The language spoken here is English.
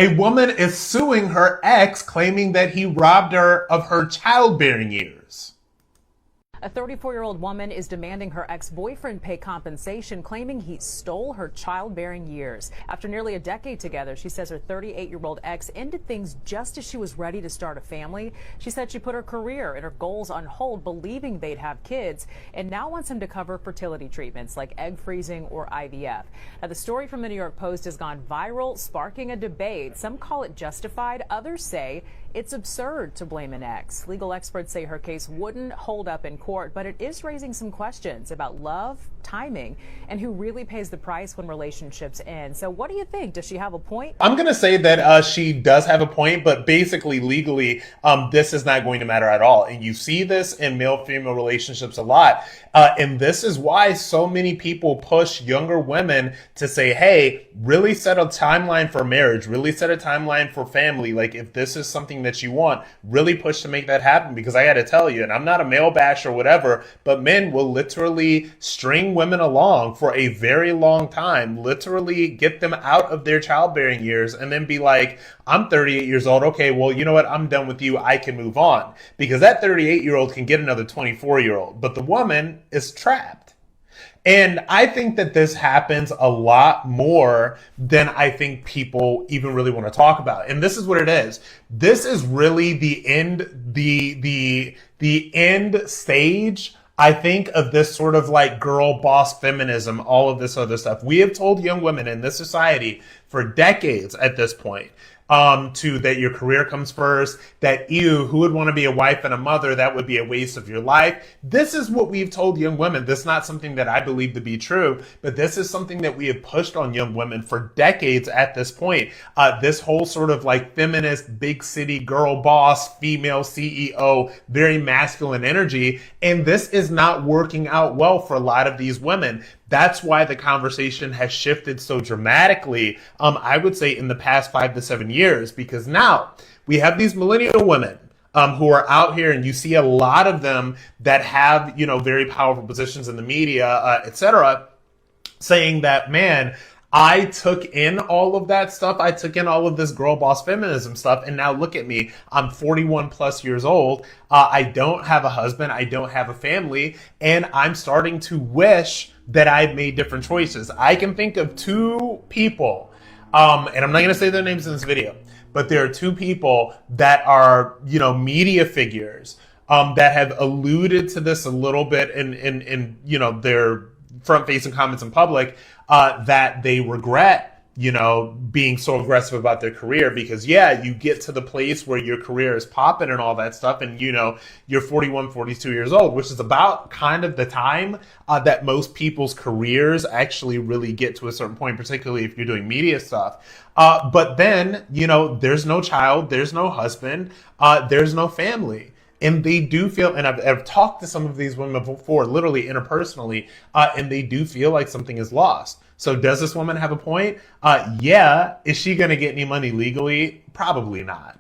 A woman is suing her ex, claiming that he robbed her of her childbearing years. A 34-year-old woman is demanding her ex-boyfriend pay compensation, claiming he stole her childbearing years. After nearly a decade together, she says her 38-year-old ex ended things just as she was ready to start a family. She said she put her career and her goals on hold, believing they'd have kids, and now wants him to cover fertility treatments like egg freezing or IVF. Now, the story from the New York Post has gone viral, sparking a debate. Some call it justified. Others say it's absurd to blame an ex. Legal experts say her case wouldn't hold up in court, but it is raising some questions about love, timing, and who really pays the price when relationships end. So what do you think? Does she have a point? I'm going to say that she does have a point, but basically legally, this is not going to matter at all. And you see this in male-female relationships a lot. And this is why so many people push younger women to say, hey, really set a timeline for marriage, really set a timeline for family. Like, if this is something that you want, really push to make that happen. Because I got to tell you, and I'm not a male bash or whatever, but men will literally string women along for a very long time, literally get them out of their childbearing years, and then be like, I'm 38 years old. Okay, well, you know what? I'm done with you. I can move on. Because that 38-year-old can get another 24-year-old, but the woman is trapped. And I think that this happens a lot more than I think people even really want to talk about. And this is what it is. This is really the end stage, I think, of this sort of like girl boss feminism, all of this other stuff. We have told young women in this society for decades at this point, that your career comes first, that who would want to be a wife and a mother? That would be a waste of your life. This is what we've told young women. This is not something that I believe to be true, but this is something that we have pushed on young women for decades at this point. This whole sort of like feminist, big city girl boss, female CEO, very masculine energy. And this is not working out well for a lot of these women. That's why the conversation has shifted so dramatically, I would say, in the past 5 to 7 years, because now we have these millennial women who are out here, and you see a lot of them that have, very powerful positions in the media, etc., saying that, man, I took in all of that stuff. I took in all of this girl boss feminism stuff. And now look at me. I'm 41 plus years old. I don't have a husband. I don't have a family. And I'm starting to wish that I'd made different choices. I can think of 2 people, and I'm not going to say their names in this video, but there are 2 people that are, media figures, that have alluded to this a little bit in their front-facing comments in public, that they regret, being so aggressive about their career, because you get to the place where your career is popping and all that stuff, and you're 41, 42 years old, which is about kind of the time that most people's careers actually really get to a certain point, particularly if you're doing media stuff. But then, there's no child, there's no husband, there's no family. And they do feel, and I've talked to some of these women before, literally interpersonally, and they do feel like something is lost. So does this woman have a point? Yeah. Is she going to get any money legally? Probably not.